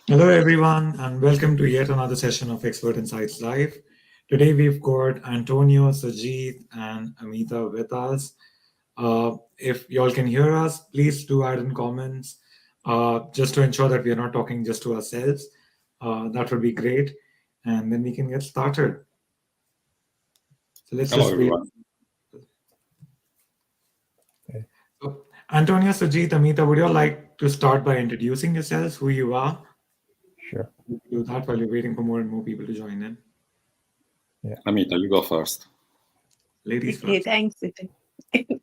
Hello, everyone, and welcome to yet another session of Expert Insights Live. Today, we've got Antonio, Sajid, and Amita with us. If y'all can hear us, please do add in comments just to ensure that we are not talking just to ourselves. That would be great. And then we can get started. So let's Hello, just wait. everyone. So, Antonio, Sajid, Amita, would you all like to start by introducing yourselves, who you are? Sure. Do that while you're waiting for more and more people to join in. Amita, you go first. Ladies Okay, first. thanks.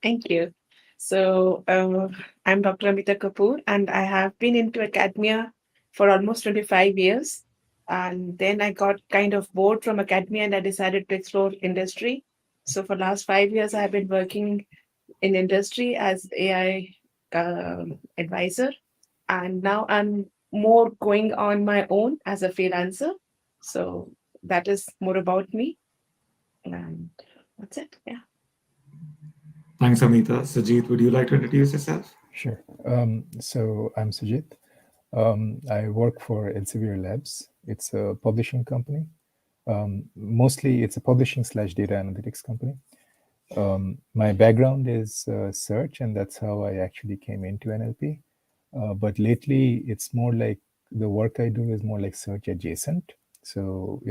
Thank you. So, I'm Dr. Amita Kapoor, and I have been into academia for almost 25 years. And then I got kind of bored from academia and I decided to explore industry. So, for last 5 years, I have been working in industry as AI advisor. And now I'm more going on my own as a freelancer. So, that is more about me. And that's it. Yeah. Thanks, Amita. Sajid, would you like to introduce yourself? Sure. So I'm Sujit. I work for Elsevier Labs. It's a publishing company. Mostly it's a publishing / data analytics company. My background is search, and that's how I actually came into NLP. But lately, it's more like the work I do is more like search adjacent. So,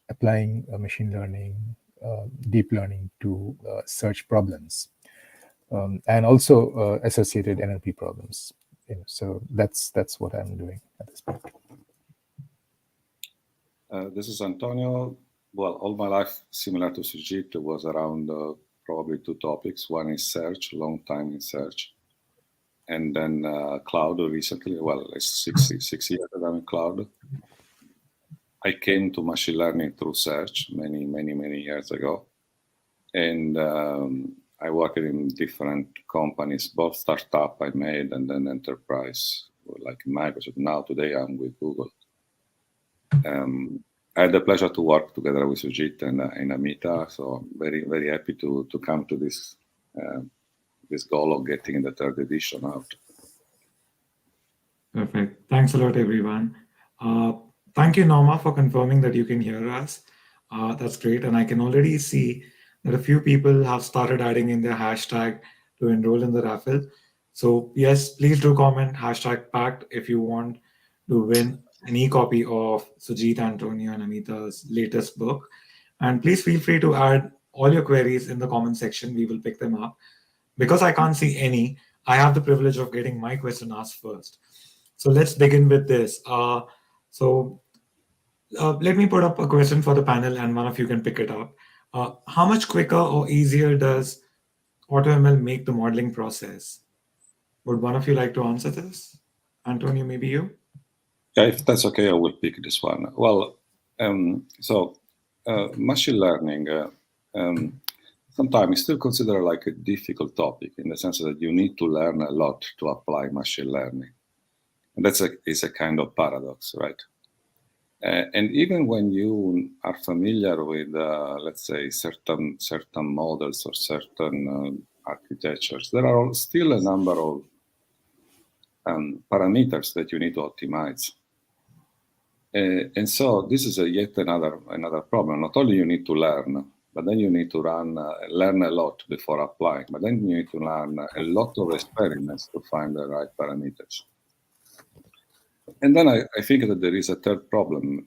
applying machine learning, deep learning to search problems. And also associated NLP problems. So that's what I'm doing at this point. This is Antonio. Well, all my life, similar to Sujit, was around probably two topics. One is search, long time in search. And then cloud recently. Well, it's six years that I'm in cloud. I came to machine learning through search many years ago. And I worked in different companies, both startup I made and then enterprise, like Microsoft. Now, today, I'm with Google. I had the pleasure to work together with Sujit and Amita, so I'm very happy to come to this goal of getting the third edition out. Perfect. Thanks a lot, everyone. Thank you, Norma, for confirming that you can hear us. That's great. And I can already see that a few people have started adding in their hashtag to enroll in the raffle. So yes, please do comment hashtag packed if you want to win an e-copy of Sujit, Antonio, and Amita's latest book. And please feel free to add all your queries in the comment section. We will pick them up. Because I can't see any, I have the privilege of getting my question asked first. So let's begin with this. Let me put up a question for the panel and one of you can pick it up. How much quicker or easier does AutoML make the modeling process? Would one of you like to answer this? Antonio, maybe you? Yeah, if that's okay, I will pick this one. Well, machine learning sometimes is still considered like a difficult topic in the sense that you need to learn a lot to apply machine learning. And is a kind of paradox, right? And even when you are familiar with, let's say, certain models or certain architectures, there are still a number of parameters that you need to optimize. And so this is yet another problem. Not only you need to learn, but then you need to learn a lot before applying. But then you need to learn a lot of experiments to find the right parameters. And then I think that there is a third problem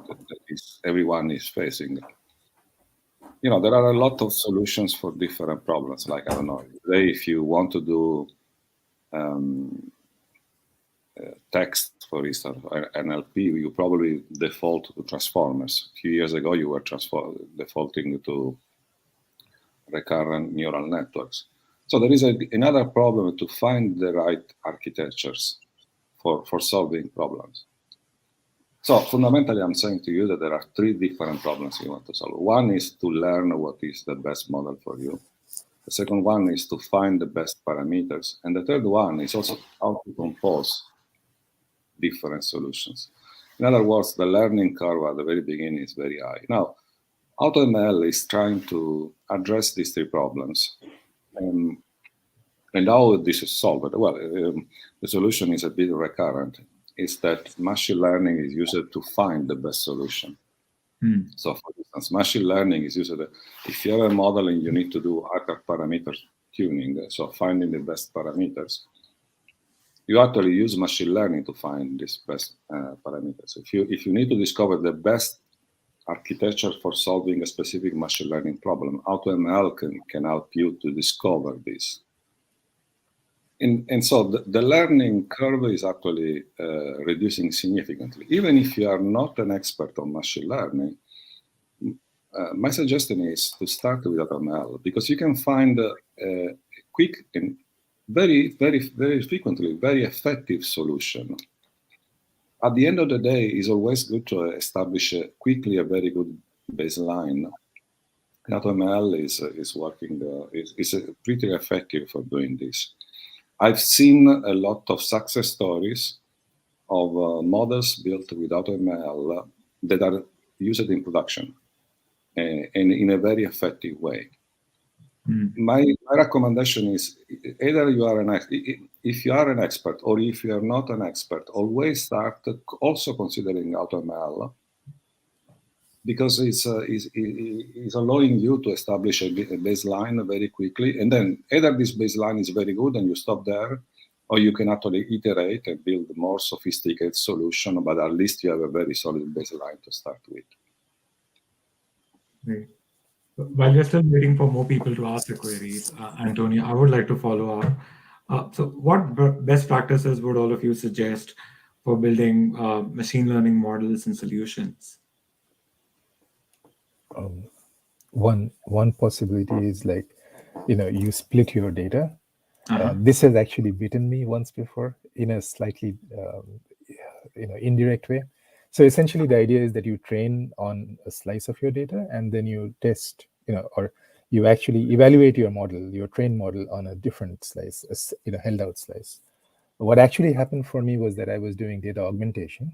that everyone is facing. There are a lot of solutions for different problems. Like, I don't know, today if you want to do text, for instance, NLP, you probably default to transformers. A few years ago, you were defaulting to recurrent neural networks. So there is another problem to find the right architectures for solving problems. So fundamentally, I'm saying to you that there are three different problems you want to solve. One is to learn what is the best model for you. The second one is to find the best parameters. And the third one is also how to compose different solutions. In other words, the learning curve at the very beginning is very high. Now, AutoML is trying to address these three problems. And how this is solved? Well, the solution is a bit recurrent. is that machine learning is used to find the best solution. So for instance, machine learning is used, if you have a model and you need to do hyperparameter tuning, so finding the best parameters, you actually use machine learning to find these best parameters. If you need to discover the best architecture for solving a specific machine learning problem, AutoML can help you to discover this. And so the learning curve is actually reducing significantly. Even if you are not an expert on machine learning, my suggestion is to start with AutoML, because you can find a quick and very frequently very effective solution. At the end of the day, it's always good to establish quickly a very good baseline. AutoML is working, is pretty effective for doing this. I've seen a lot of success stories of models built with AutoML that are used in production and in a very effective way. My recommendation is either you are if you are an expert or if you are not an expert, always start also considering AutoML, because it's allowing you to establish a baseline very quickly, and then either this baseline is very good and you stop there, or you can actually iterate and build more sophisticated solution, but at least you have a very solid baseline to start with. Great. While we're still waiting for more people to ask the queries, Antonio, I would like to follow up. So what best practices would all of you suggest for building machine learning models and solutions? One possibility is like, you split your data. This has actually bitten me once before in a slightly, indirect way. So essentially the idea is that you train on a slice of your data and then you test, or you actually evaluate your model, your trained model on a different slice, held out slice. What actually happened for me was that I was doing data augmentation.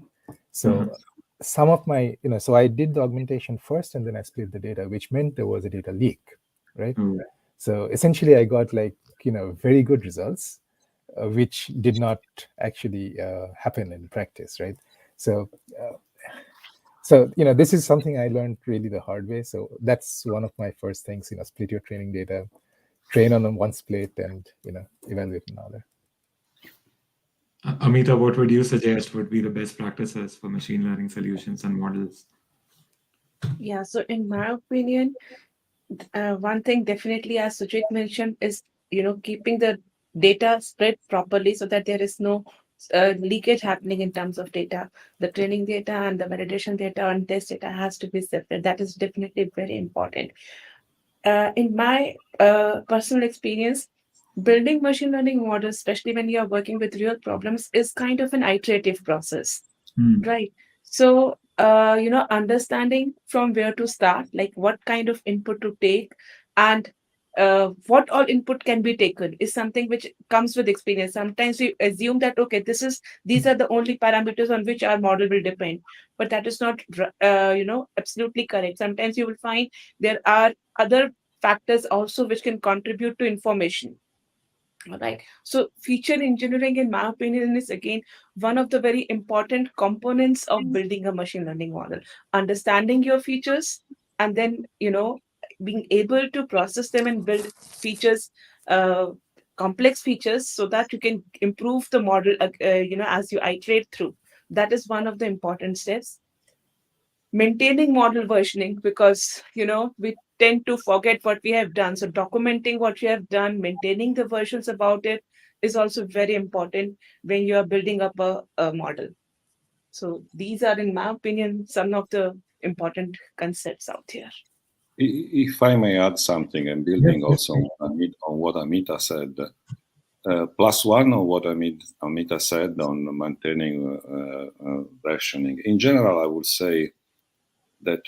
So some of my, so I did the augmentation first and then I split the data, which meant there was a data leak, right? So essentially I got very good results, which did not actually happen in practice, right? So, this is something I learned really the hard way. So that's one of my first things, split your training data, train on one split and, evaluate another. Amita, what would you suggest would be the best practices for machine learning solutions and models? Yeah, so in my opinion, one thing definitely, as Sujit mentioned, is keeping the data spread properly so that there is no leakage happening in terms of data. The training data and the validation data and test data has to be separate. That is definitely very important. In my personal experience, building machine learning models, especially when you are working with real problems, is kind of an iterative process, right? So, understanding from where to start, like what kind of input to take, and what all input can be taken is something which comes with experience. Sometimes we assume that, okay, these are the only parameters on which our model will depend, but that is not, absolutely correct. Sometimes you will find there are other factors also which can contribute to information. All right. So feature engineering, in my opinion, is again one of the very important components of building a machine learning model. Understanding your features and then, being able to process them and build features, complex features, so that you can improve the model, as you iterate through. That is one of the important steps. Maintaining model versioning, because we tend to forget what we have done, so documenting what you have done, maintaining the versions about it is also very important when you are building up a model. So these are, in my opinion, some of the important concepts out here. If I may add something, and building also on what Amita said, plus one on what Amita said on maintaining versioning. In general, I would say that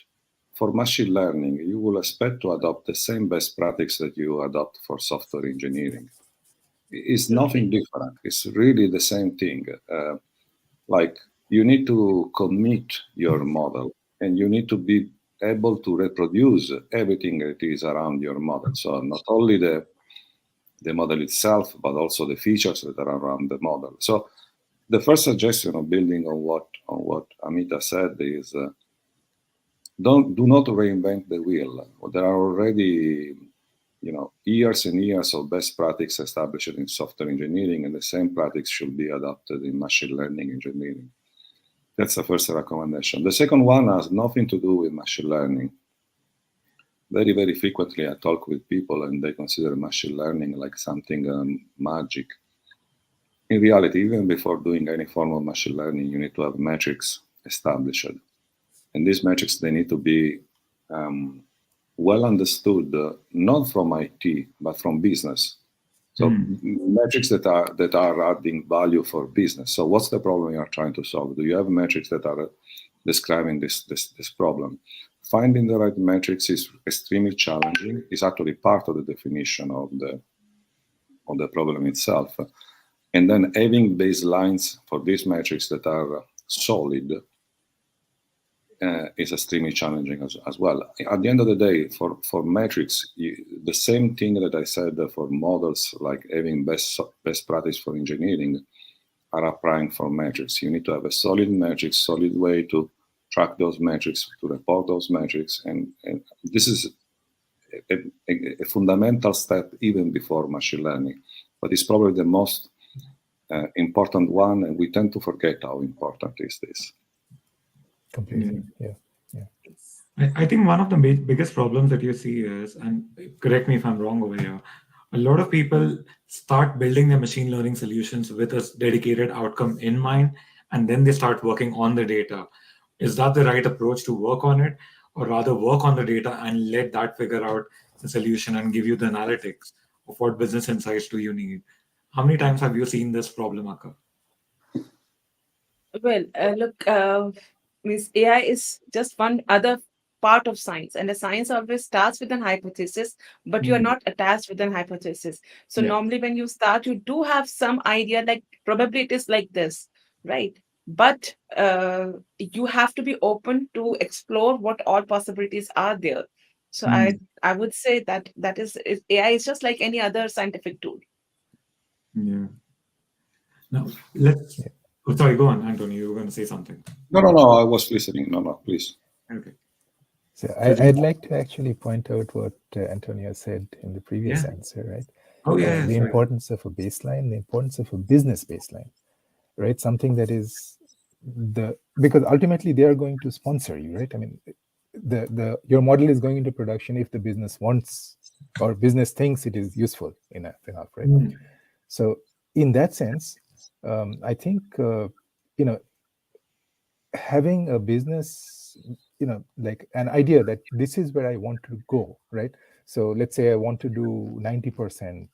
for machine learning, you will expect to adopt the same best practice that you adopt for software engineering. It's nothing different. It's really the same thing. Like you need to commit your model and you need to be able to reproduce everything that is around your model. So not only the model itself, but also the features that are around the model. So the first suggestion of building on what Amita said is do not reinvent the wheel. There are already years and years of best practice established in software engineering, and the same practice should be adopted in machine learning engineering. That's the first recommendation. The second one has nothing to do with machine learning. Very, very frequently I talk with people and they consider machine learning like something magic. In reality, even before doing any form of machine learning, you need to have metrics established. And these metrics, they need to be well understood, not from IT, but from business. So metrics that are adding value for business. So what's the problem you are trying to solve? Do you have metrics that are describing this problem? Finding the right metrics is extremely challenging. It's actually part of the definition of the problem itself. And then having baselines for these metrics that are solid is extremely challenging as well. At the end of the day, for metrics, the same thing that I said for models, like having best practice for engineering, are applying for metrics. You need to have a solid metrics, solid way to track those metrics, to report those metrics, and this is a fundamental step even before machine learning, but it's probably the most important one, and we tend to forget how important is this. Completely, yeah. I think one of the biggest problems that you see is, and correct me if I'm wrong over here, a lot of people start building their machine learning solutions with a dedicated outcome in mind, and then they start working on the data. Is that the right approach to work on it, or rather work on the data and let that figure out the solution and give you the analytics of what business insights do you need? How many times have you seen this problem occur? Well, look, means AI is just one other part of science, and the science always starts with an hypothesis, but you are not attached with an hypothesis. So normally when you start, you do have some idea, like probably it is like this, right? But you have to be open to explore what all possibilities are there. So I would say that AI is just like any other scientific tool. Yeah. Now let's. Oh, sorry, go on, Antonio. You were going to say something. No, I was listening. No, please. Okay. So I'd like to actually point out what Antonio said in the previous answer, right? Oh, yeah. The importance of a baseline, the importance of a business baseline, right? Something that is because ultimately they are going to sponsor you, right? I mean, your model is going into production if the business wants or business thinks it is useful enough, right? So in that sense, I think having a business, like an idea that this is where I want to go, right? So let's say I want to do 90%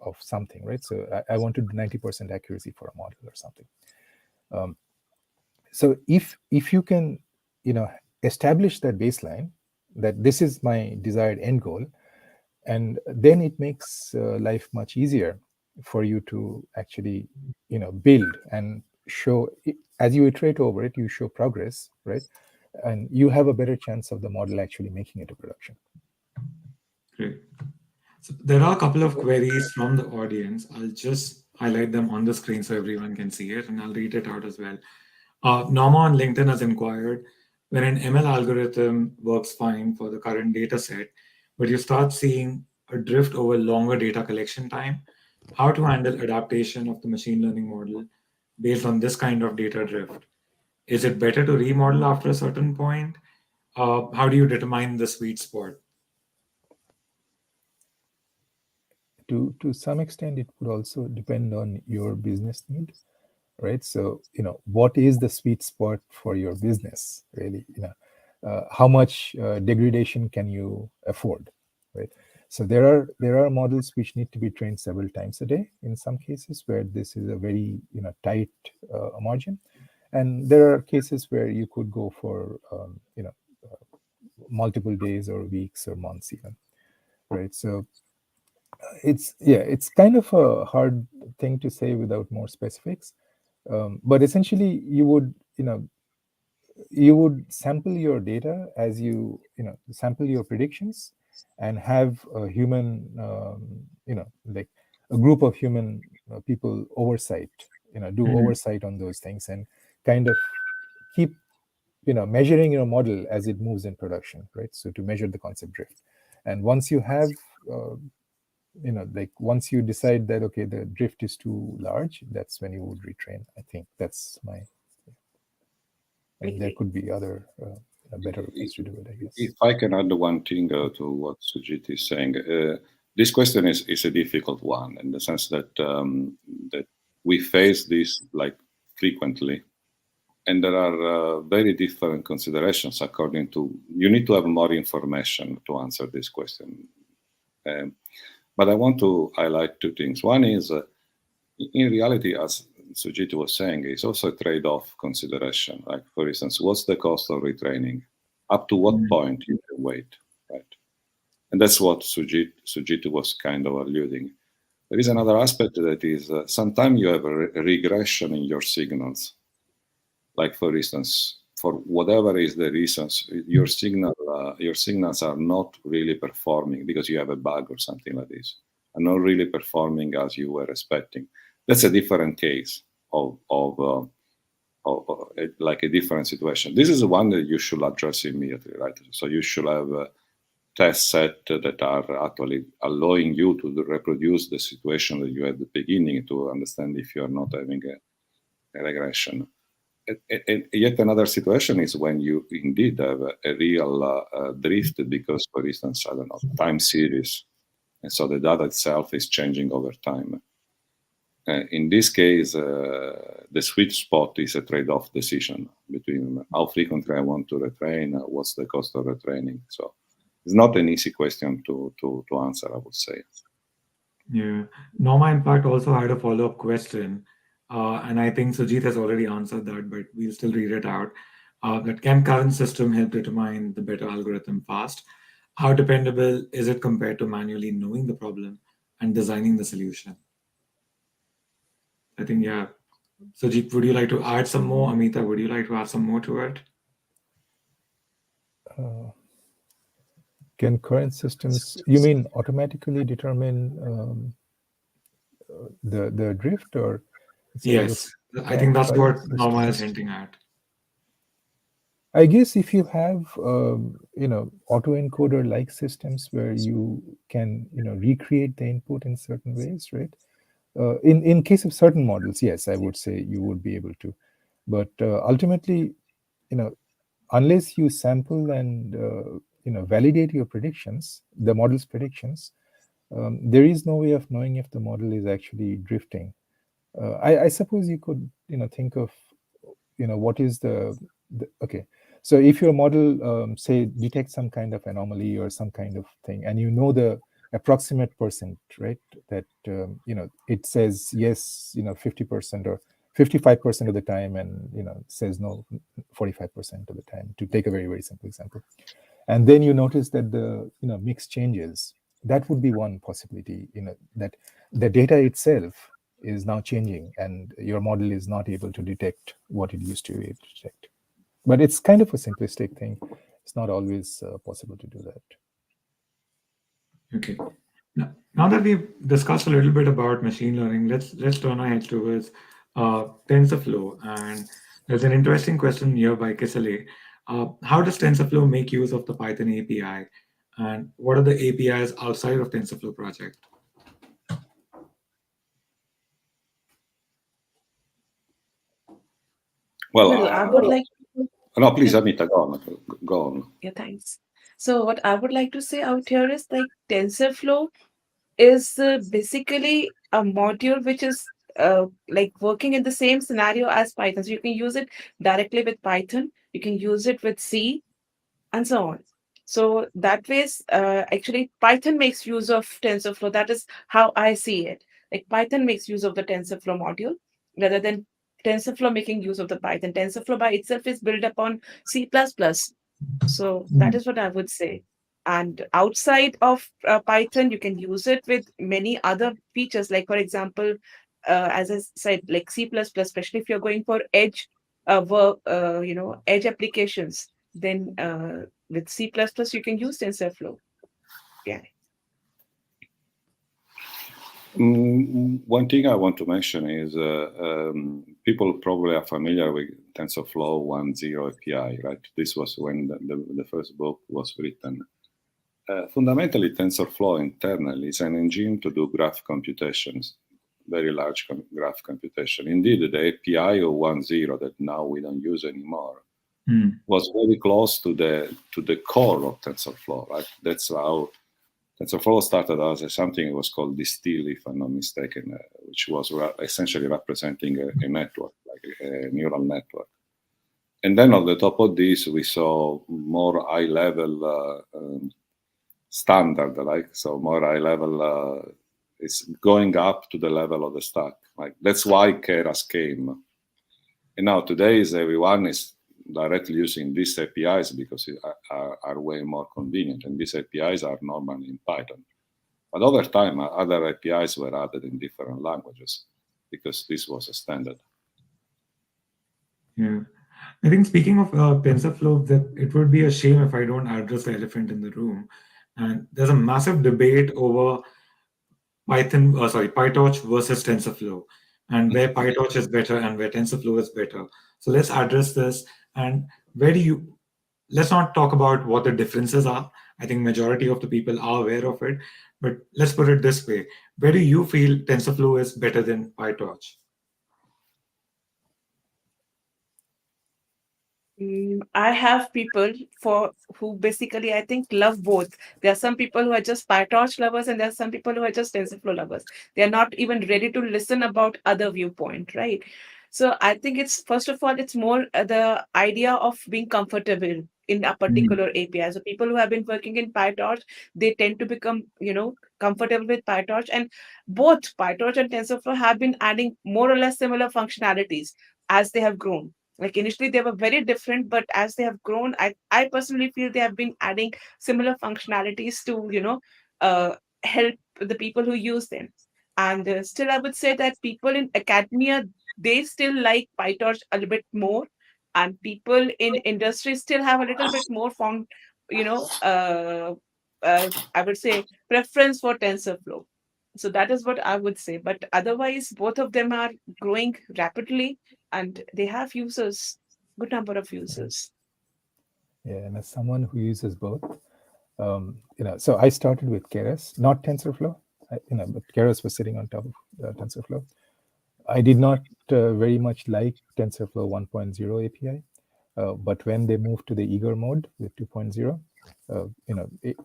of something, right? So I want to do 90% accuracy for a model or something. So if you can, establish that baseline, that this is my desired end goal, and then it makes life much easier for you to actually, build and show. As you iterate over it, you show progress, right? And you have a better chance of the model actually making it to production. Great. So there are a couple of queries from the audience. I'll just highlight them on the screen so everyone can see it, and I'll read it out as well. Norma on LinkedIn has inquired, when an ML algorithm works fine for the current data set, but you start seeing a drift over longer data collection time, how to handle adaptation of the machine learning model based on this kind of data drift? Is it better to remodel after a certain point? How do you determine the sweet spot? To some extent, it would also depend on your business need, right? So, what is the sweet spot for your business, really? How much degradation can you afford, right? So there are models which need to be trained several times a day in some cases where this is a very tight margin, and there are cases where you could go for multiple days or weeks or months even, right? So it's kind of a hard thing to say without more specifics, but essentially you would sample your data as you sample your predictions and have a human like a group of human people oversight do oversight on those things and kind of keep measuring your model as it moves in production, right? So to measure the concept drift. And once you have like once you decide that okay, the drift is too large, that's when you would retrain. I think that's my, and there could be other better ways to do it, I guess. If I can add one thing to what Sujit is saying, this question is a difficult one in the sense that that we face this like frequently, and there are very different considerations according to. You need to have more information to answer this question. But I want to highlight two things. One is, in reality, as Sujit was saying, it's also a trade-off consideration. Like, for instance, what's the cost of retraining? Up to what point you can wait, right? And that's what Sujit was kind of alluding. There is another aspect that is sometimes you have a regression in your signals. Like, for instance, for whatever is the reasons, your signals are not really performing because you have a bug or something like this, are not really performing as you were expecting. That's a different case of like a different situation. This is one that you should address immediately, right? So you should have a test set that are actually allowing you to reproduce the situation that you had at the beginning to understand if you are not having a regression. And yet another situation is when you indeed have a real drift because, for instance, I don't know, time series. And so the data itself is changing over time. In this case, the sweet spot is a trade-off decision between how frequently I want to retrain, what's the cost of retraining. So it's not an easy question to answer, I would say. Yeah. Norma, in fact, also had a follow-up question. And I think Sujit has already answered that, but we'll still read it out. That can current system help determine the better algorithm fast? How dependable is it compared to manually knowing the problem and designing the solution? I think, yeah. Sujit, would you like to add some more? Amita, would you like to add some more to it? Can current systems, you mean automatically determine the drift, or? Yes, I think that's what Norma is hinting at. I guess if you have autoencoder like systems where you can recreate the input in certain ways, right? In case of certain models, yes, I would say you would be able to, but ultimately, unless you sample and validate your predictions, the model's predictions, there is no way of knowing if the model is actually drifting. I suppose you could think of what is the okay. So if your model say detects some kind of anomaly or some kind of thing, and the approximate percent, right, that it says yes 50% or 55% of the time, and says no 45% of the time, to take a very, very simple example, and then you notice that the mix changes. That would be one possibility, that the data itself is now changing and your model is not able to detect what it used to be able to detect. But it's kind of a simplistic thing. It's not always possible to do that. Okay. Now that we've discussed a little bit about machine learning, let's turn our heads towards TensorFlow. And there's an interesting question here by Kisale. How does TensorFlow make use of the Python API? And what are the APIs outside of TensorFlow project? Well, I would like to. no, please, Amita, go on. Yeah, thanks. So what I would like to say out here is like TensorFlow is basically a module which is like working in the same scenario as Python. So you can use it directly with Python, you can use it with C, and so on. So that ways, actually, Python makes use of TensorFlow. That is how I see it. Like Python makes use of the TensorFlow module rather than TensorFlow making use of the Python. TensorFlow by itself is built upon C++. So that is what I would say. And outside of Python, you can use it with many other features. Like, for example, as I said, like C++, especially if you're going for edge work, edge applications, then with C++, you can use TensorFlow. Yeah. One thing I want to mention is people probably are familiar with TensorFlow 1.0 API, right? This was when the first book was written. Fundamentally, TensorFlow internally is an engine to do graph computations, very large graph computation. Indeed, the API of 1.0 that now we don't use anymore was very close to the core of TensorFlow, right? That's how TensorFlow started as something that was called Distill, if I'm not mistaken, which was essentially representing a network, like a neural network. And then on the top of this, we saw more high-level standard, like so more high-level. It's going up to the level of the stack. Like that's why Keras came. And now today, everyone is directly using these APIs because they are way more convenient, and these APIs are normally in Python. But over time, other APIs were added in different languages because this was a standard. Yeah, I think speaking of TensorFlow, that it would be a shame if I don't address the elephant in the room. And there's a massive debate over PyTorch versus TensorFlow, and where PyTorch is better and where TensorFlow is better. So let's address this. And let's not talk about what the differences are. I think majority of the people are aware of it, but let's put it this way. Where do you feel TensorFlow is better than PyTorch? I have people who basically I think love both. There are some people who are just PyTorch lovers, and there are some people who are just TensorFlow lovers. They are not even ready to listen about other viewpoint, right? So I think it's first of all, it's more the idea of being comfortable in a particular API. So people who have been working in PyTorch, they tend to become, comfortable with PyTorch, and both PyTorch and TensorFlow have been adding more or less similar functionalities as they have grown. Like initially they were very different, but as they have grown, I personally feel they have been adding similar functionalities to help the people who use them. And still I would say that people in academia, they still like PyTorch a little bit more, and people in industry still have a little bit more found, I would say preference for TensorFlow. So that is what I would say. But otherwise, both of them are growing rapidly, and they have users, good number of users. Yeah, and as someone who uses both, so I started with Keras, not TensorFlow, but Keras was sitting on top of TensorFlow. I did not very much like TensorFlow 1.0 API, but when they moved to the eager mode with 2.0,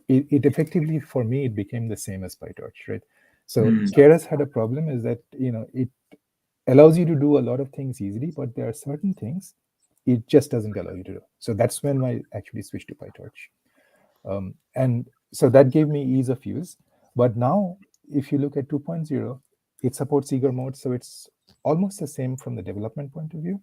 it effectively, for me, it became the same as PyTorch, right? So Keras had a problem is that, it allows you to do a lot of things easily, but there are certain things it just doesn't allow you to do. So that's when I actually switched to PyTorch. And so that gave me ease of use. But now, if you look at 2.0, it supports eager mode, so it's almost the same from the development point of view.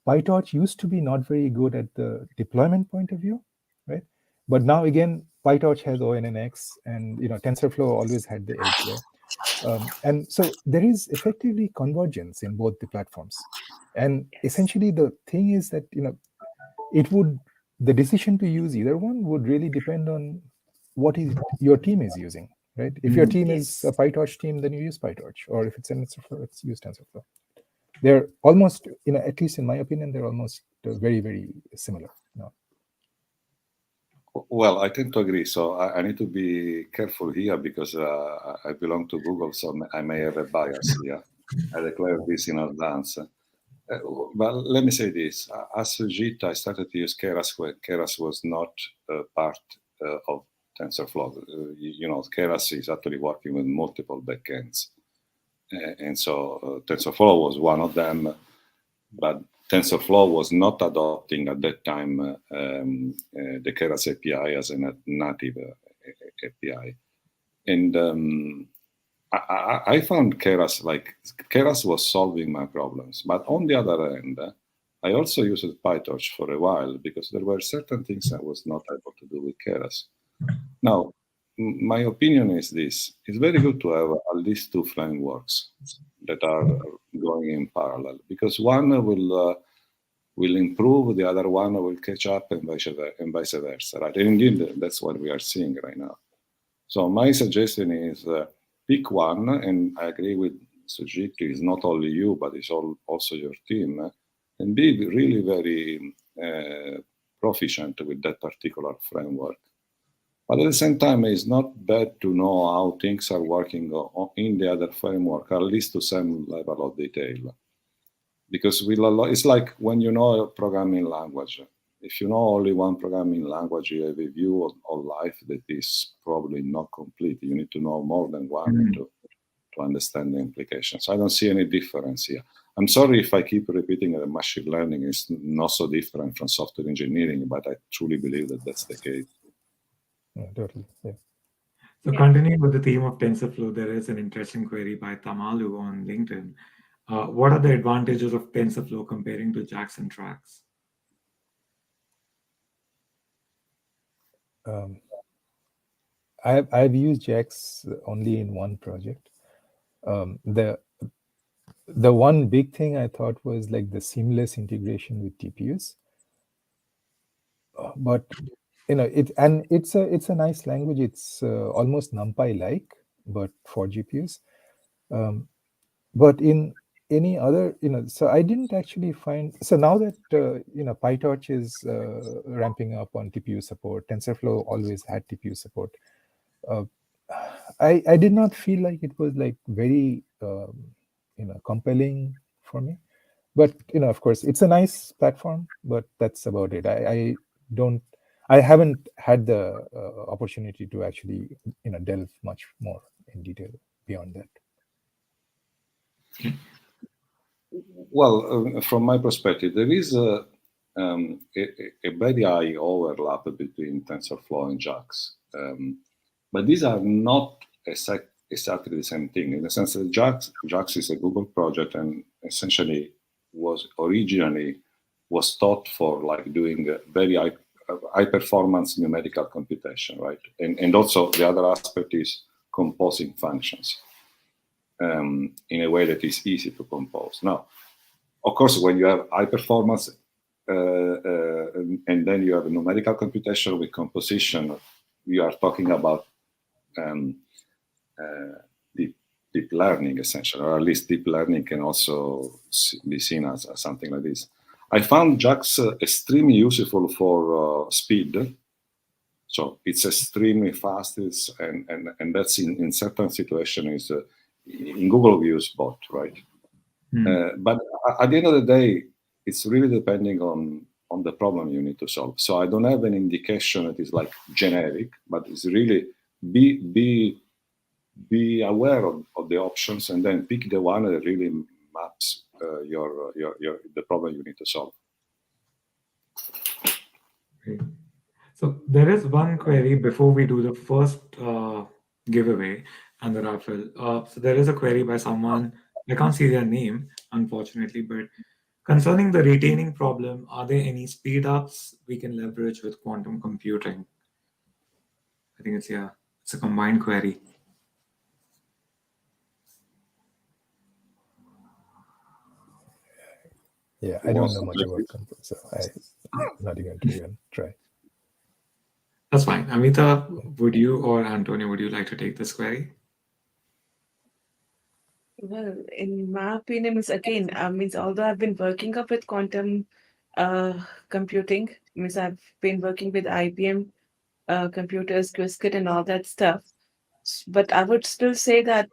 PyTorch used to be not very good at the deployment point of view, right? But now again, PyTorch has ONNX, and TensorFlow always had the edge there. And so there is effectively convergence in both the platforms. And essentially the thing is that, the decision to use either one would really depend on what your team is using, right? If your team is a PyTorch team, then you use PyTorch, or if it's TensorFlow, it's use TensorFlow. They're almost, at least in my opinion, they're almost very, very similar. Well, I tend to agree. So I need to be careful here because I belong to Google, so I may have a bias here. I declare this in advance. But let me say this. As Sujit, I started to use Keras when Keras was not part of TensorFlow. Keras is actually working with multiple backends. And so TensorFlow was one of them, but TensorFlow was not adopting at that time the Keras API as a native API. And I found Keras was solving my problems. But on the other end, I also used PyTorch for a while because there were certain things I was not able to do with Keras. Now, my opinion is this. It's very good to have at least two frameworks that are going in parallel, because one will improve, the other one will catch up, and vice versa, right? And indeed, that's what we are seeing right now. So my suggestion is pick one, and I agree with Sujit, it's not only you, but it's also your team, and be really very proficient with that particular framework. But at the same time, it's not bad to know how things are working in the other framework, at least to some level of detail. Because it's like when you know a programming language. If you know only one programming language, you have a view of life that is probably not complete. You need to know more than one to understand the implications. I don't see any difference here. I'm sorry if I keep repeating that machine learning is not so different from software engineering, but I truly believe that that's the case. Yeah, totally. Yeah. So continuing with the theme of TensorFlow, there is an interesting query by Tamalu on LinkedIn. What are the advantages of TensorFlow comparing to JAX and TRAX? I've used JAX only in one project. The one big thing I thought was like the seamless integration with TPUs. But it's a nice language. It's almost NumPy like, but for GPUs. But in any other, so I didn't actually find. So now that PyTorch is ramping up on TPU support, TensorFlow always had TPU support. I did not feel like it was like very compelling for me. But of course, it's a nice platform. But that's about it. I haven't had the opportunity to actually delve much more in detail beyond that. Well, from my perspective, there is a very high overlap between TensorFlow and JAX. But these are not exactly the same thing, in the sense that JAX is a Google project and essentially was thought for like doing very high performance numerical computation, right? And also the other aspect is composing functions in a way that is easy to compose. Now, of course, when you have high performance and then you have a numerical computation with composition, we are talking about deep learning, essentially, or at least deep learning can also be seen as something like this. I found JAX extremely useful for speed. So it's extremely fast, and that's in certain situations. In Google, we use both, right? But at the end of the day, it's really depending on the problem you need to solve. So I don't have an indication that is like generic, but it's really be aware of the options and then pick the one that really maps the problem you need to solve. Great. So there is one query before we do the first giveaway and the raffle. So there is a query by someone, I can't see their name, unfortunately, but concerning the retaining problem, are there any speed ups we can leverage with quantum computing? I think it's a combined query. Yeah, I don't know much about quantum, so I'm not even going to try. That's fine. Amita, would you or Antonio, would you like to take this query? Well, in my opinion, although I've been working up with quantum computing, I've been working with IBM computers, Qiskit, and all that stuff. But I would still say that,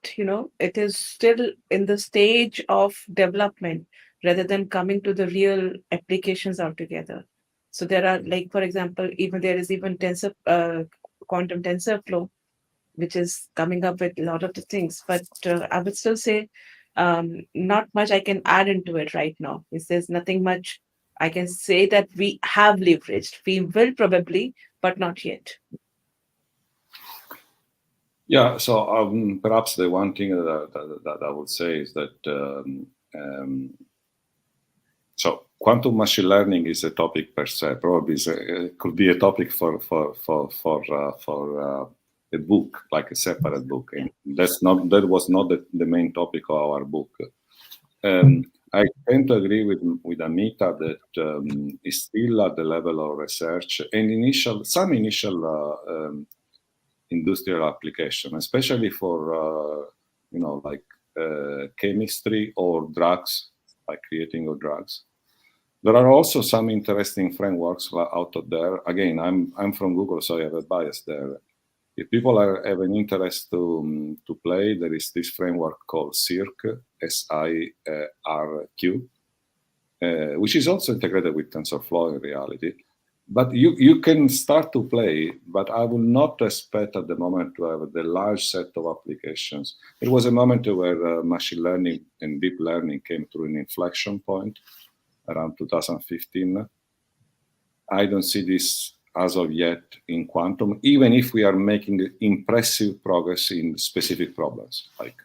it is still in the stage of development rather than coming to the real applications altogether. So there are, like, for example, there is even quantum TensorFlow, which is coming up with a lot of the things. But I would still say not much I can add into it right now. There's nothing much I can say that we have leveraged. We will probably, but not yet. Yeah, so perhaps the one thing that I would say is that so quantum machine learning is a topic per se. Probably could be a topic for a book, like a separate book, and that was not the main topic of our book. I tend to agree with Amita that it's still at the level of research and some initial industrial application, especially for like chemistry or drugs, like creating of drugs. There are also some interesting frameworks out there. Again, I'm from Google, so I have a bias there. If people have an interest to play, there is this framework called SIRQ, SIRQ, which is also integrated with TensorFlow in reality. But you can start to play, but I will not expect at the moment to have the large set of applications. There was a moment where machine learning and deep learning came to an inflection point around 2015. I don't see this as of yet in quantum, even if we are making impressive progress in specific problems like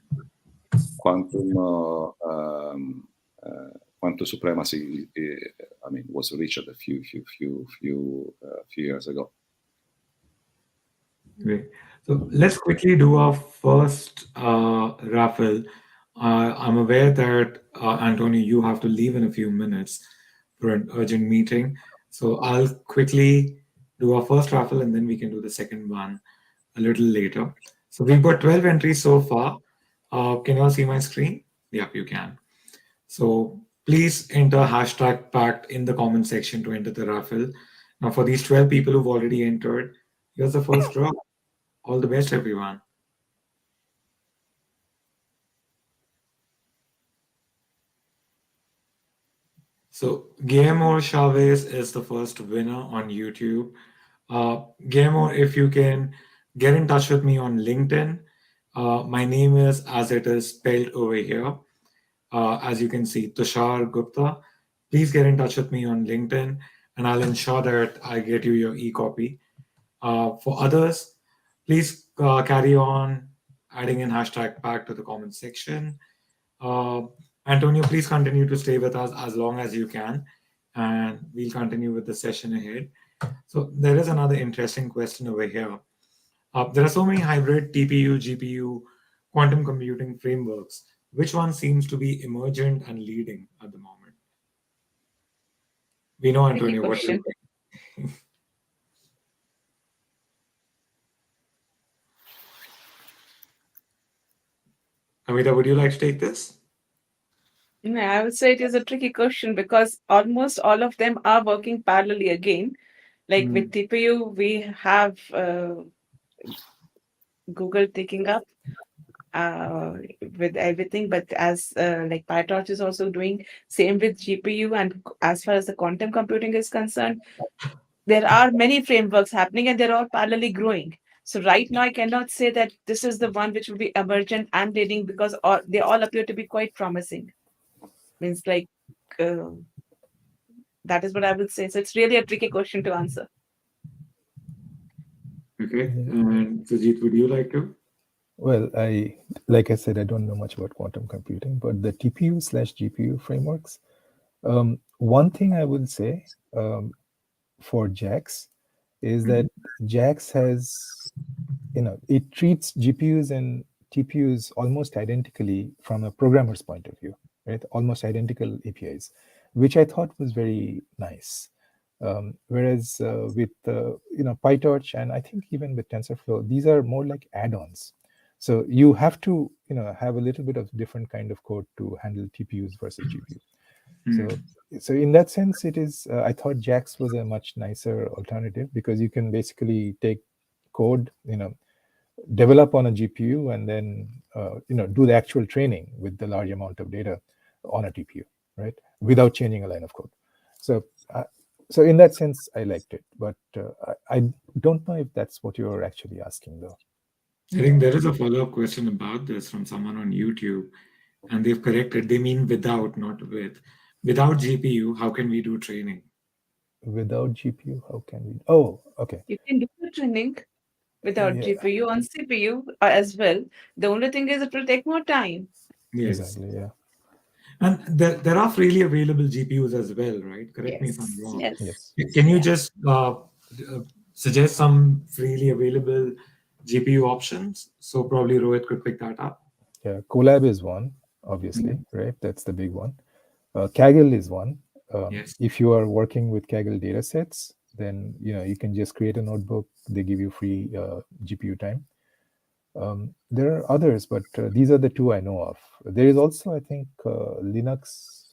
quantum quantum supremacy. I mean, was reached a few years ago. Great. So let's quickly do our first raffle. I'm aware that Antonio, you have to leave in a few minutes for an urgent meeting. So I'll quickly do our first raffle and then we can do the second one a little later. So we've got 12 entries so far. Can you all see my screen? Yep, you can. So please enter hashtag packed in the comment section to enter the raffle. Now for these 12 people who've already entered, here's the first draw. All the best, everyone. So Guillermo Chavez is the first winner on YouTube. Guillermo, if you can get in touch with me on LinkedIn, my name is as it is spelled over here. As you can see, Tushar Gupta. Please get in touch with me on LinkedIn and I'll ensure that I get you your e-copy. For others, please carry on adding in hashtag pack to the comment section. Antonio, please continue to stay with us as long as you can, and we'll continue with the session ahead. So there is another interesting question over here. There are so many hybrid TPU, GPU, quantum computing frameworks. Which one seems to be emergent and leading at the moment? We know, Antonio, what you think. Amita, would you like to take this? I would say it is a tricky question because almost all of them are working parallelly again. Like with TPU, we have Google taking up with everything, but as like PyTorch is also doing same with GPU, and as far as the quantum computing is concerned, there are many frameworks happening and they're all parallelly growing. So right now, I cannot say that this is the one which will be emergent and leading because they all appear to be quite promising. Means like that is what I would say. So it's really a tricky question to answer. Okay, and Sujit, would you like to? Well, like I said, I don't know much about quantum computing, but the TPU/GPU frameworks. One thing I would say for JAX is that JAX has, it treats GPUs and TPUs almost identically from a programmer's point of view, right? Almost identical APIs, which I thought was very nice. Whereas with PyTorch and I think even with TensorFlow, these are more like add-ons. So you have to have a little bit of different kind of code to handle TPUs versus GPU. So in that sense, it is. I thought JAX was a much nicer alternative because you can basically take code, develop on a GPU and then do the actual training with the large amount of data on a TPU, right? Without changing a line of code. So in that sense, I liked it, but I don't know if that's what you're actually asking, though. I think there is a follow-up question about this from someone on YouTube, and they've corrected. They mean without, not with. Without GPU, how can we do training? Without GPU, how can we? Oh, okay. You can do the training without GPU on CPU as well. The only thing is it will take more time. Yes. Exactly, yeah. And there are freely available GPUs as well, right? Correct me if I'm wrong. Yes. Can you just suggest some freely available GPU options? So probably Rohit could pick that up. Yeah, Colab is one, obviously, right? That's the big one. Kaggle is one. Yes. If you are working with Kaggle datasets, then you can just create a notebook. They give you free GPU time. There are others, but these are the two I know of. There is also, I think, Linux,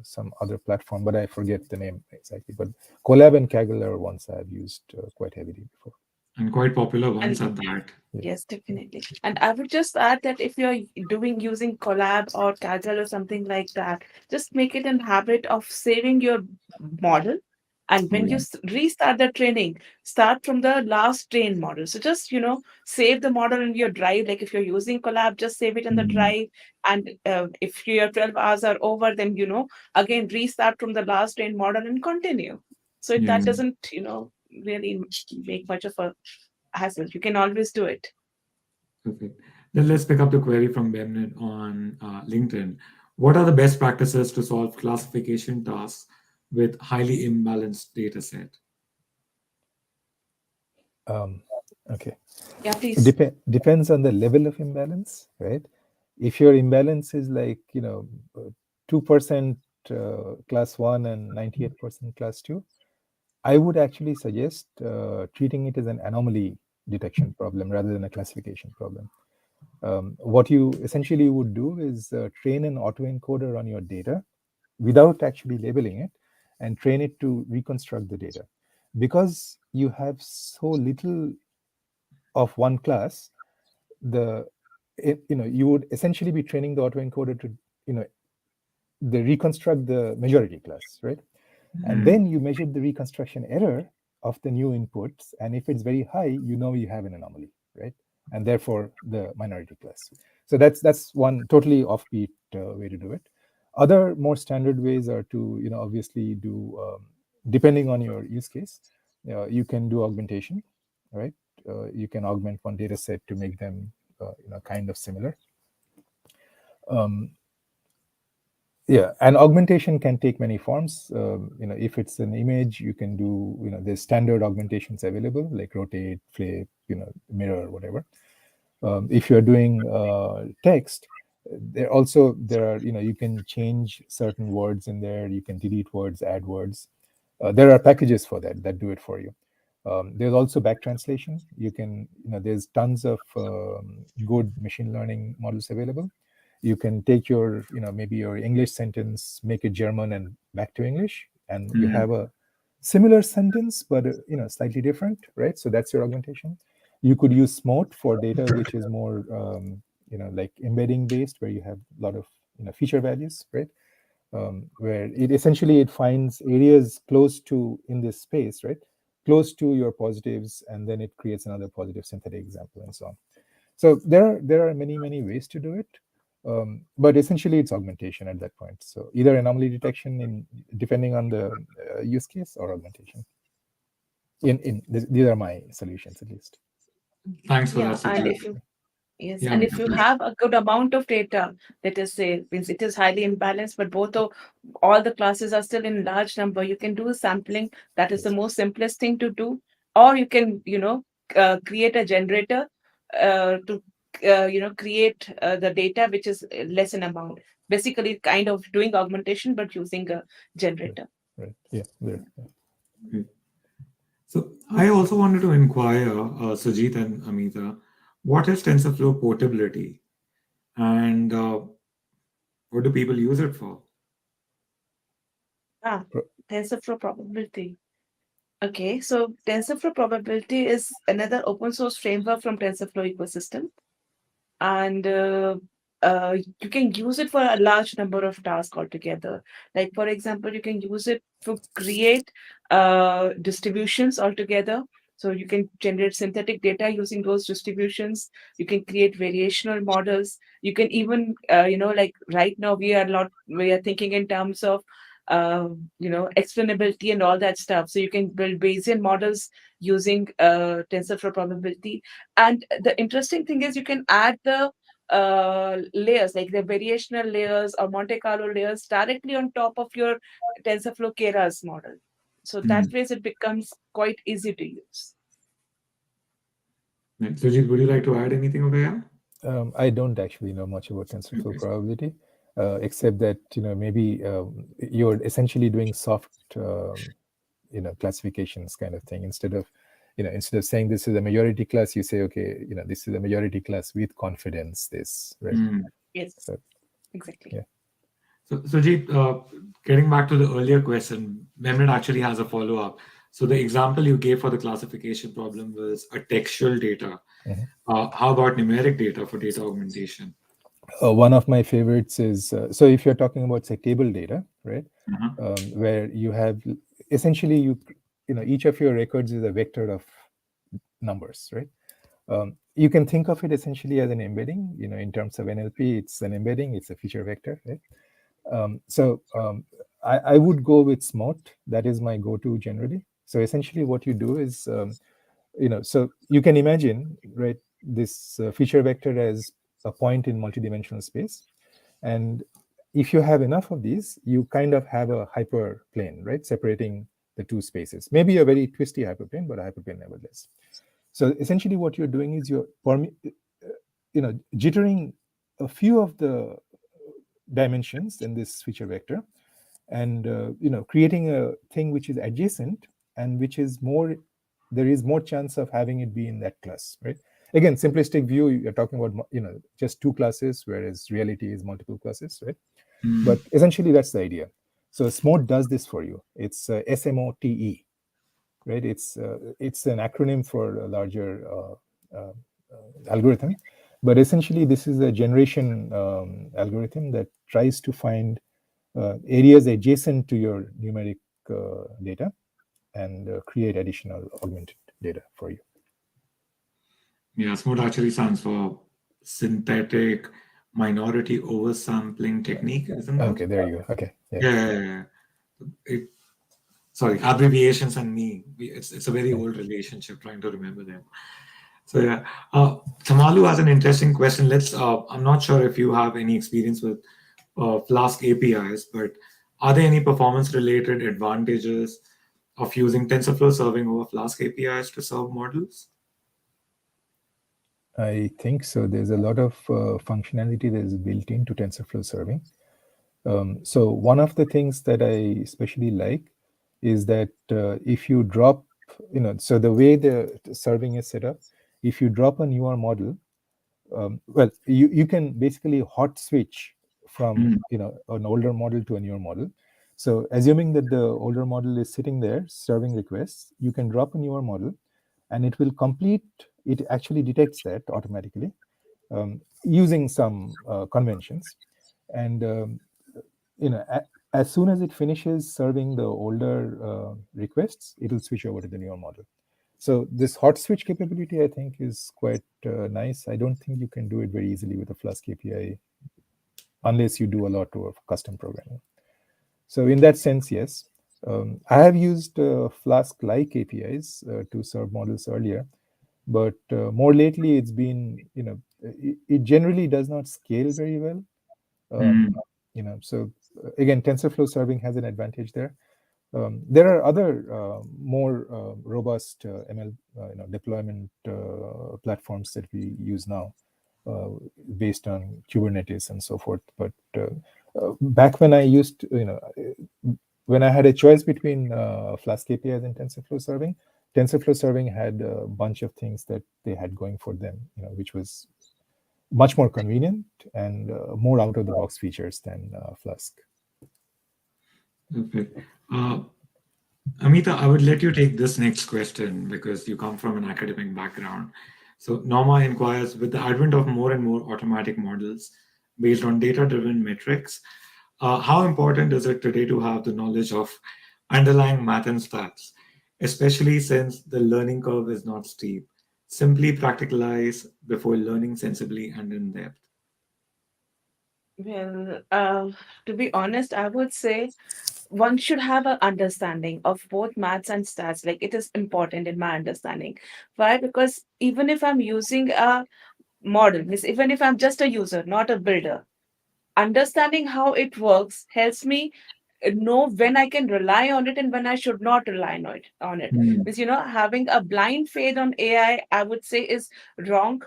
some other platform, but I forget the name exactly. But Colab and Kaggle are ones I've used quite heavily before. And quite popular ones at that. Yes, definitely. And I would just add that if you're using Collab or Kaggle or something like that, just make it a habit of saving your model. And when you restart the training, start from the last trained model. So just, save the model in your drive. Like if you're using Collab, just save it in the drive. And if your 12 hours are over, then, again, restart from the last trained model and continue. So that doesn't, really make much of a hassle. You can always do it. Perfect. Then let's pick up the query from Bemnet on LinkedIn. What are the best practices to solve classification tasks with highly imbalanced data set? Okay. Yeah, please. Depends on the level of imbalance, right? If your imbalance is like 2% class 1 and 98% class 2, I would actually suggest treating it as an anomaly detection problem rather than a classification problem. What you essentially would do is train an autoencoder on your data without actually labeling it, and train it to reconstruct the data. Because you have so little of one class, you would essentially be training the autoencoder to the reconstruct the majority class, right? And then you measure the reconstruction error of the new inputs, and if it's very high, you have an anomaly, right? And therefore the minority class. So that's one totally offbeat way to do it. Other more standard ways are to obviously do, depending on your use case, you can do augmentation, right? You can augment one data set to make them kind of similar. Yeah, and augmentation can take many forms. If it's an image, you can do, there's standard augmentations available, like rotate, flip, mirror, whatever. If you're doing text, there are, you can change certain words in there. You can delete words, add words. There are packages for that do it for you. There's also back translation. You can, there's tons of good machine learning models available. You can take your, maybe your English sentence, make it German and back to English, and you have a similar sentence, but slightly different, right? So that's your augmentation. You could use SMOTE for data which is more, like embedding based, where you have a lot of feature values, right? Where it finds areas close to in this space, right? Close to your positives, and then it creates another positive synthetic example and so on. So there are many ways to do it. But essentially it's augmentation at that point. So either anomaly detection depending on the use case, or augmentation. These are my solutions, at least. Thanks for Yeah, that, and Sujit. if you have a good amount of data, let us say, means it is highly imbalanced, but all the classes are still in large number, you can do sampling. That is the most simplest thing to do. Or you can, create a generator to, create the data which is less in amount. Basically, kind of doing augmentation, but using a generator. Right. Yeah. There. Yeah. So I also wanted to inquire, Sujit and Amita, what is TensorFlow Portability, and what do people use it for? TensorFlow Probability. Okay, so TensorFlow Probability is another open source framework from TensorFlow ecosystem. And you can use it for a large number of tasks altogether. Like, for example, you can use it to create distributions altogether. So you can generate synthetic data using those distributions. You can create variational models. You can even, like right now we are thinking in terms of, explainability and all that stuff. So you can build Bayesian models using TensorFlow Probability. And the interesting thing is you can add the layers, like the variational layers or Monte Carlo layers, directly on top of your TensorFlow Keras model. So that way it becomes quite easy to use. Sujit, would you like to add anything over here? I don't actually know much about TensorFlow Probability, except that maybe you're essentially doing soft classifications kind of thing. Instead of saying this is a majority class, you say, okay, this is a majority class with confidence, this, right? Yes, So, exactly. yeah. So, Sujit, getting back to the earlier question, Mehmet actually has a follow-up. So the example you gave for the classification problem was a textual data. How about numeric data for data augmentation? One of my favorites is, so if you're talking about, say, table data, right, Uh-huh. where you have, essentially, each of your records is a vector of numbers, right? You can think of it essentially as an embedding. In terms of NLP, it's an embedding, it's a feature vector, right? I would go with SMOT. That is my go-to generally. So essentially what you do is, so you can imagine, right, this feature vector as a point in multidimensional space. And if you have enough of these, you kind of have a hyperplane, right, separating the two spaces. Maybe a very twisty hyperplane, but a hyperplane nevertheless. So essentially what you're doing is you're jittering a few of the dimensions in this feature vector, and creating a thing which is adjacent and which is more, there is more chance of having it be in that class, right? Again, simplistic view, you're talking about just two classes, whereas reality is multiple classes, right? But essentially that's the idea. So SMOTE does this for you. It's SMOTE, right? It's an acronym for a larger algorithm, but essentially this is a generation algorithm that tries to find areas adjacent to your numeric data and create additional augmented data for you. Yeah, SMOOT actually stands for synthetic minority oversampling technique, isn't it? Okay, there you go. Okay. Yeah. Sorry, abbreviations and me. It's a very old relationship trying to remember them. So yeah, Tamalu has an interesting question. I'm not sure if you have any experience with Flask APIs, but are there any performance-related advantages of using TensorFlow serving over Flask APIs to serve models? I think so. There's a lot of functionality that is built into TensorFlow serving. So one of the things that I especially like is that if you drop, so the way the serving is set up, if you drop a newer model, well, you can basically hot switch from an older model to a newer model. So assuming that the older model is sitting there serving requests, you can drop a newer model and it will complete, it actually detects that automatically using some conventions. And as soon as it finishes serving the older requests, it will switch over to the newer model. So this hot switch capability, I think, is quite nice. I don't think you can do it very easily with a Flask API unless you do a lot of custom programming. So in that sense, yes. I have used Flask-like APIs to serve models earlier, but more lately it's been, it generally does not scale very well. So again, TensorFlow serving has an advantage there. There are other more robust ML deployment platforms that we use now based on Kubernetes and so forth. But back when I used to, when I had a choice between Flask APIs and TensorFlow serving had a bunch of things that they had going for them, which was much more convenient and more out of the box features than Flask. Okay. Amita, I would let you take this next question because you come from an academic background. So Norma inquires, with the advent of more and more automatic models based on data-driven metrics, how important is it today to have the knowledge of underlying math and stats, especially since the learning curve is not steep? Simply practicalize before learning sensibly and in depth. Well, to be honest, I would say one should have an understanding of both maths and stats. Like, it is important in my understanding. Why? Because even if I'm using a model, means even if I'm just a user, not a builder, understanding how it works helps me know when I can rely on it and when I should not rely on it. Because having a blind faith on AI, I would say, is wrong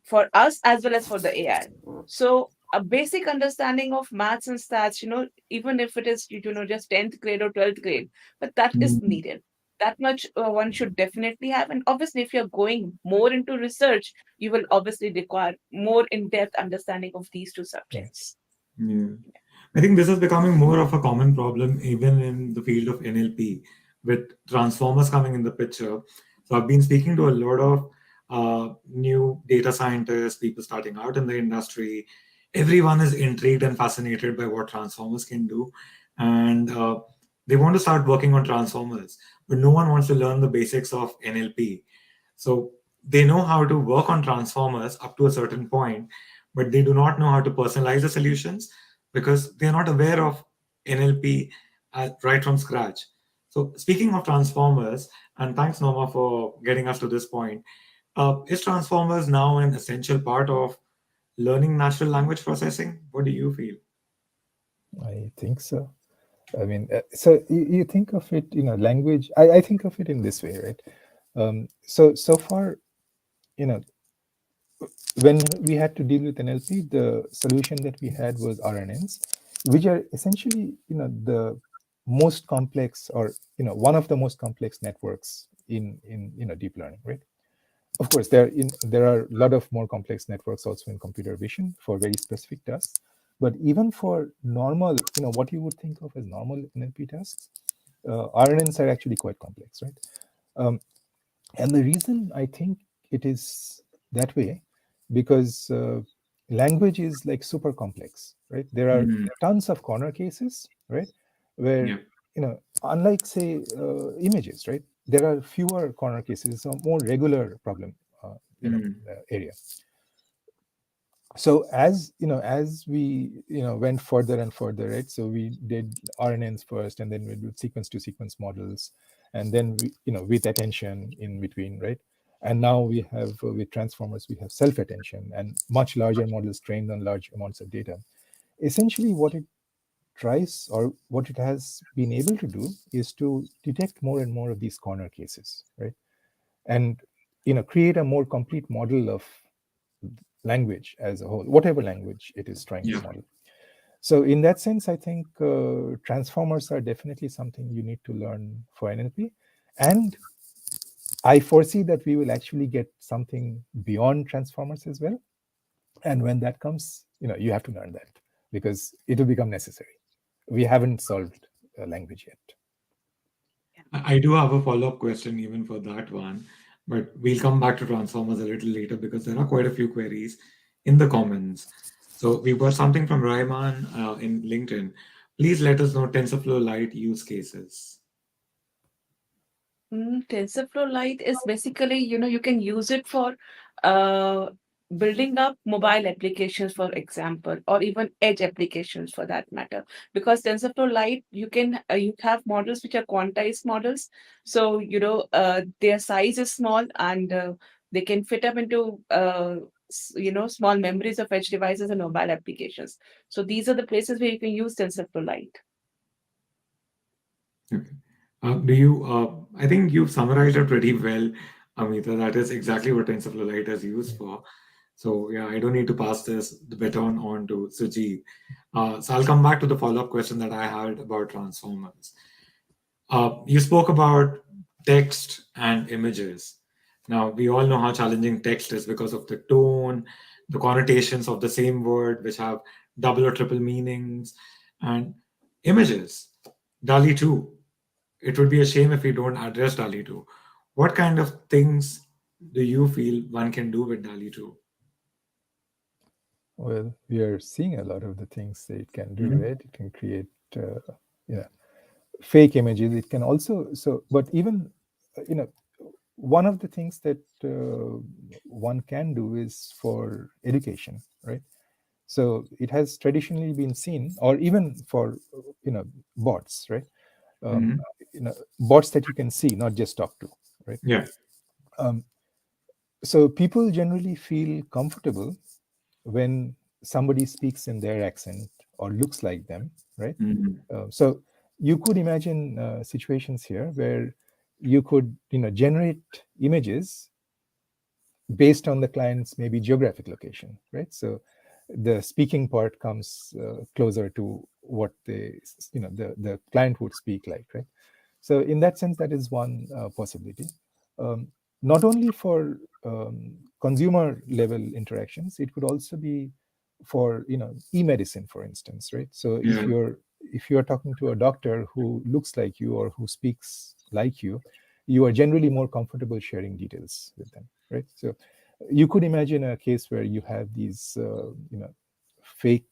for us as well as for the AI. So a basic understanding of maths and stats, even if it is, just 10th grade or 12th grade, but that is Mm. needed. That much one should definitely have. And obviously, if you're going more into research, you will obviously require more in-depth understanding of these two subjects. Yeah. I think this is becoming more of a common problem even in the field of NLP with transformers coming in the picture. So I've been speaking to a lot of new data scientists, people starting out in the industry. Everyone is intrigued and fascinated by what transformers can do. And they want to start working on transformers, but no one wants to learn the basics of NLP. So they know how to work on transformers up to a certain point, but they do not know how to personalize the solutions because they're not aware of NLP right from scratch. So, speaking of transformers, and thanks, Norma, for getting us to this point, is transformers now an essential part of learning natural language processing? What do you feel? I think so. I mean, so you think of it, language. I think of it in this way, right? So far, when we had to deal with NLP, the solution that we had was RNNs, which are essentially, the most complex, or one of the most complex networks in deep learning, right? Of course, there are a lot of more complex networks also in computer vision for very specific tasks. But even for normal, what you would think of as normal NLP tasks, RNNs are actually quite complex, right? And the reason I think it is that way, because language is like super complex, right? There are Mhm. tons of corner cases, right? Where, Yeah. unlike say images, right? There are fewer corner cases. It's a more regular problem, Mhm. area. So as we went further and further, right? So we did RNNs first, and then we did sequence to sequence models, and then we, with attention in between, right? And now we have with transformers, we have self attention and much larger models trained on large amounts of data. Essentially, what it tries, or what it has been able to do, is to detect more and more of these corner cases, right? And create a more complete model of language as a whole, whatever language it is trying Yeah. to model. So in that sense, I think transformers are definitely something you need to learn for NLP. And I foresee that we will actually get something beyond transformers as well. And when that comes, you have to learn that, because it will become necessary. We haven't solved language yet. I do have a follow-up question even for that one, but we'll come back to transformers a little later because there are quite a few queries in the comments. So we've got something from Rayman in LinkedIn. Please let us know TensorFlow Lite use cases. TensorFlow Lite is basically, you can use it for uh, building up mobile applications, for example, or even edge applications for that matter. Because TensorFlow Lite, you have models which are quantized models, so their size is small, and they can fit up into small memories of edge devices and mobile applications. So these are the places where you can use TensorFlow Lite. Okay. Do you? I think you've summarized it pretty well, Amita. That is exactly what TensorFlow Lite is used for. So yeah, I don't need to pass the baton on to Sujit. So I'll come back to the follow-up question that I had about transformers. You spoke about text and images. Now, we all know how challenging text is because of the tone, the connotations of the same word, which have double or triple meanings, and images. DALL-E 2. It would be a shame if we don't address DALL-E 2. What kind of things do you feel one can do with DALL-E 2? Well, we are seeing a lot of the things that it can do, Mhm. right? It can create, fake images. It can also, but even, one of the things that one can do is for education, right? So it has traditionally been seen, or even for bots, right? um, Mhm. Bots that you can see, not just talk to, right? Yeah. um, so people generally feel comfortable when somebody speaks in their accent or looks like them, right? Mhm. So you could imagine situations here where you could generate images based on the client's maybe geographic location, right? So the speaking part comes closer to what the client would speak like, right? So in that sense, that is one possibility. Not only for consumer level interactions, it could also be for e-medicine, for instance, right? So Yeah. if you're talking to a doctor who looks like you or who speaks like you are generally more comfortable sharing details with them, right? So you could imagine a case where you have these fake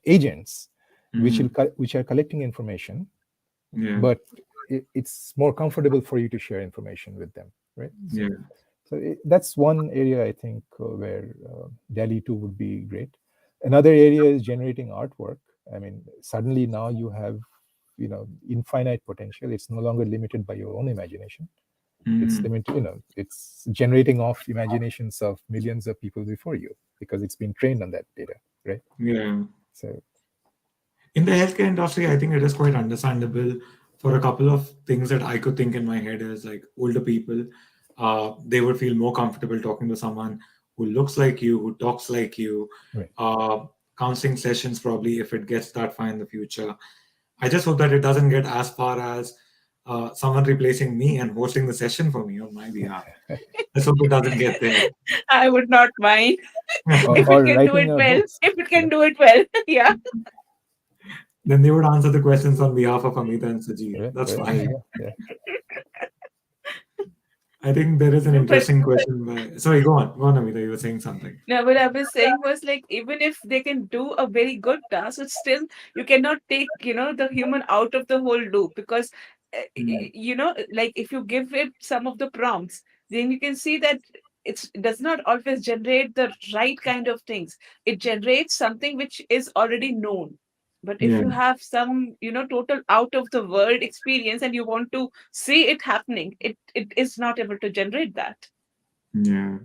agents which are collecting information, Yeah. but it's more comfortable for you to share information with them, right? So, Yeah. that's one area I think where DALL-E 2 would be great. Another area is generating artwork. I mean, suddenly now you have infinite potential. It's no longer limited by your own imagination. It's limited, it's generating off imaginations of millions of people before you because it's been trained on that data, right? Yeah. So In the healthcare industry, I think it is quite understandable for a couple of things that I could think in my head is like older people, they would feel more comfortable talking to someone who looks like you, who talks like you. right. Counseling sessions, probably, if it gets that far in the future. I just hope that it doesn't get as far as someone replacing me and hosting the session for me on my behalf. Let's hope it doesn't get there. I would not mind or, if it or can do writing it a well. books. If it can do it well, yeah. Then they would answer the questions on behalf of Amita and Sajid. Right, That's right, fine. there you go. Yeah. I think there is an No, but interesting question. Sorry, go on, Amita. You were saying something. no, what I was saying was like even if they can do a very good task, it's still you cannot take the human out of the whole loop because like if you give it some of the prompts, then you can see that it does not always generate the right kind of things. It generates something which is already known. But if Yeah, you have some total out of the world experience and you want to see it happening, it is not able to generate that. yeah.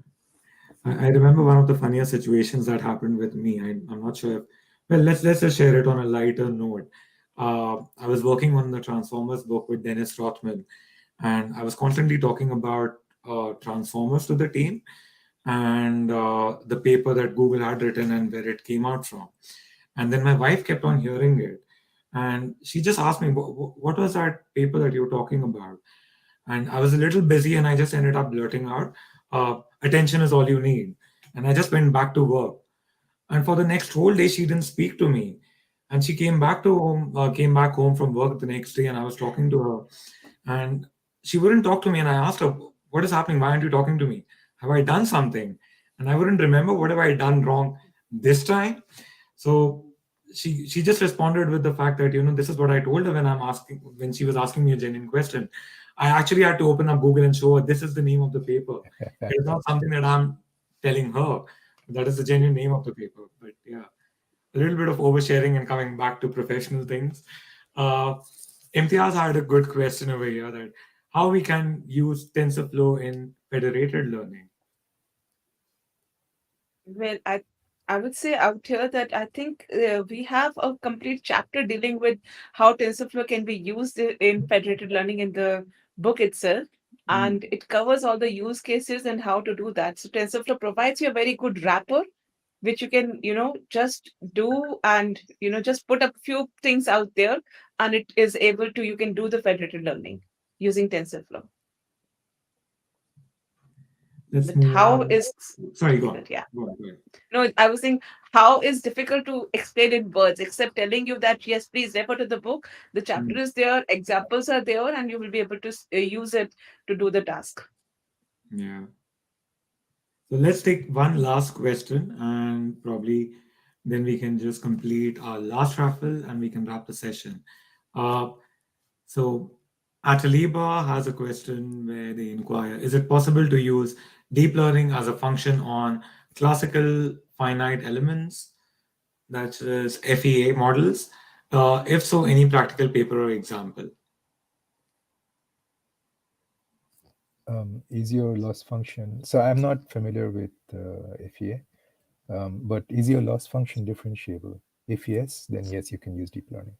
I remember one of the funniest situations that happened with me. I'm not sure if, well, let's just share it on a lighter note. I was working on the Transformers book with Dennis Rothman, and I was constantly talking about Transformers to the team and the paper that Google had written and where it came out from. And then my wife kept on hearing it, and she just asked me, "What was that paper that you were talking about?" And I was a little busy, and I just ended up blurting out, "Attention is all you need." And I just went back to work. And for the next whole day, she didn't speak to me. And she came back home from work the next day, and I was talking to her, and she wouldn't talk to me. And I asked her, "What is happening? Why aren't you talking to me? Have I done something?" And I wouldn't remember what have I done wrong this time. So she just responded with the fact that this is what I told her when she was asking me a genuine question. I actually had to open up Google and show her this is the name of the paper. It's not something that I'm telling her. That is the genuine name of the paper. But yeah, a little bit of oversharing and coming back to professional things. Uh, Imtiaz had a good question over here that how we can use TensorFlow in federated learning. Well, I would say out here that I think we have a complete chapter dealing with how TensorFlow can be used in federated learning in the book itself, Mm, and it covers all the use cases and how to do that. So TensorFlow provides you a very good wrapper, which you can just do and just put a few things out there, and it is able to you can do the federated learning using TensorFlow. let's But move how on. is Sorry, go on. difficult? Yeah. Go on, go on. No, I was saying how is difficult to explain in words, except telling you that yes, please refer to the book. The chapter Mm, is there, examples are there, and you will be able to use it to do the task. yeah. So let's take one last question and probably then we can just complete our last raffle and we can wrap the session. Uh, so Ataliba has a question where they inquire, is it possible to use deep learning as a function on classical finite elements, that is FEA models? If so, any practical paper or example? Easy or loss function. So I'm not familiar with FEA, but is your loss function differentiable? If yes, then yes, you can use deep learning.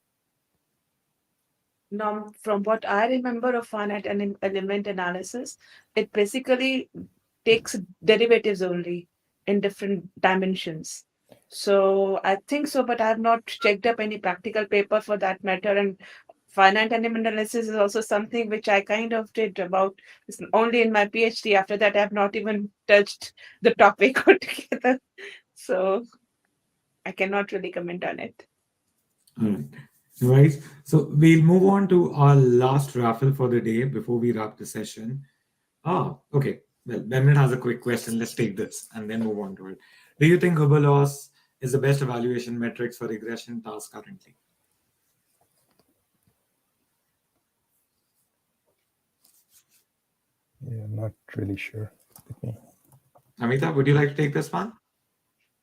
Now, from what I remember of finite element analysis, it basically takes derivatives only in different dimensions. So I think so, but I have not checked up any practical paper for that matter. And finite element analysis is also something which I kind of did about only in my PhD. After that, I have not even touched the topic altogether. So I cannot really comment on it. All right. Right. So we'll move on to our last raffle for the day before we wrap the session. Okay. Well, Benjamin has a quick question. Let's take this and then move on to it. Do you think Hubble loss is the best evaluation metrics for regression tasks currently? Yeah, I'm not really sure. Let me. Amita, would you like to take this one?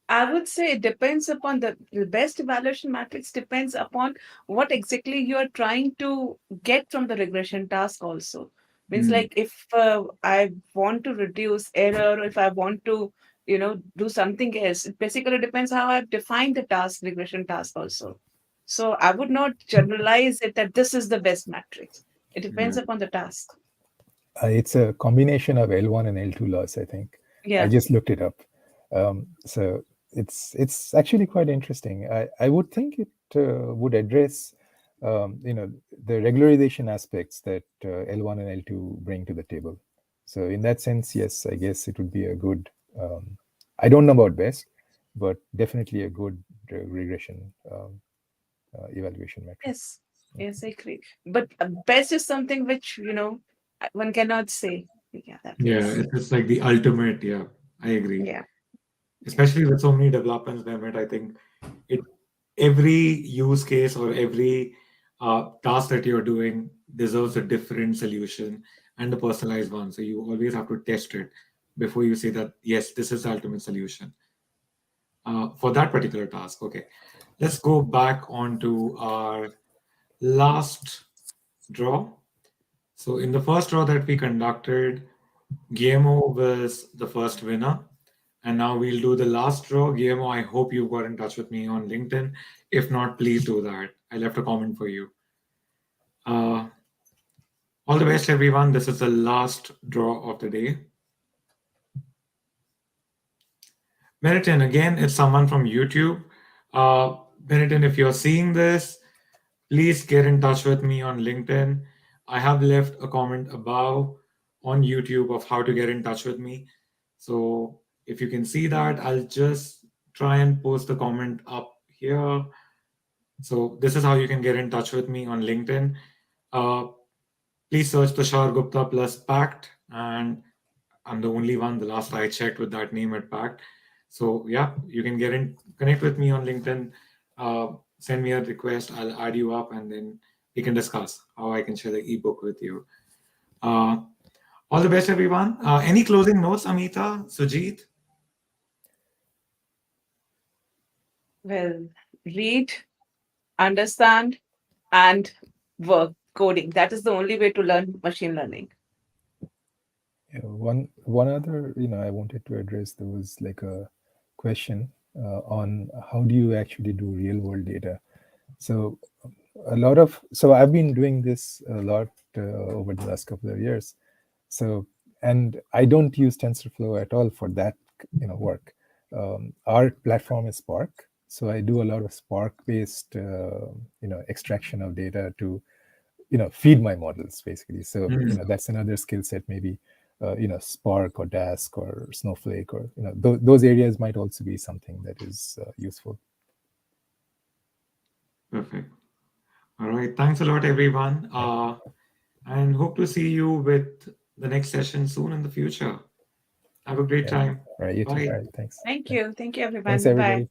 I would say it depends upon the best evaluation matrix depends upon what exactly you are trying to get from the regression task also. Means Hmm. like if I want to reduce error or if I want to, do something else, it basically depends how I've defined the task, regression task also. So I would not generalize it that this is the best matrix. It depends Yeah. upon the task. It's a combination of L1 and L2 loss, I think. I Yeah. just looked it up. So it's actually quite interesting. I would think it would address the regularization aspects that L1 and L2 bring to the table. So in that sense, yes, I guess it would be a good. I don't know about best, but definitely a good regression evaluation metric. Yes. Yes, I agree. But best is something which, one cannot say. Yeah, that Yeah, was. it's like the ultimate. Yeah, I agree. Yeah. Especially with so many developments, Mehmet, I think it every use case or every task that you're doing deserves a different solution and a personalized one. So you always have to test it before you say that yes, this is the ultimate solution for that particular task. Okay, let's go back onto our last draw. So in the first draw that we conducted, Guillermo was the first winner. And now we'll do the last draw. Guillermo, I hope you got in touch with me on LinkedIn. If not, please do that. I left a comment for you. Uh, all the best, everyone. This is the last draw of the day. Meriton, again, it's someone from YouTube. Meriton, if you're seeing this, please get in touch with me on LinkedIn. I have left a comment above on YouTube of how to get in touch with me. So if you can see that, I'll just try and post the comment up here. So this is how you can get in touch with me on LinkedIn. Uh, please search Tushar Gupta plus Pact, and I'm the only one. The last I checked with that name at Pact. So yeah, you can connect with me on LinkedIn. Send me a request. I'll add you up, and then we can discuss how I can share the ebook with you. All the best, everyone. Any closing notes, Amita, Sujit? Well, read, understand, and work coding. That is the only way to learn machine learning. Yeah, one other, I wanted to address, there was like a question on how do you actually do real world data. So I've been doing this a lot over the last couple of years. So, and I don't use TensorFlow at all for that work. Our platform is Spark, so I do a lot of Spark based extraction of data to feed my models basically. So that's another skill set, maybe Spark or Dask or Snowflake, or those areas might also be something that is useful. Perfect. All right. Thanks a lot, everyone. And hope to see you with the next session soon in the future. Have a great time. All right, you too. Bye. All right, thanks. Thank you. Thank you, everyone. Thanks, Bye. everybody.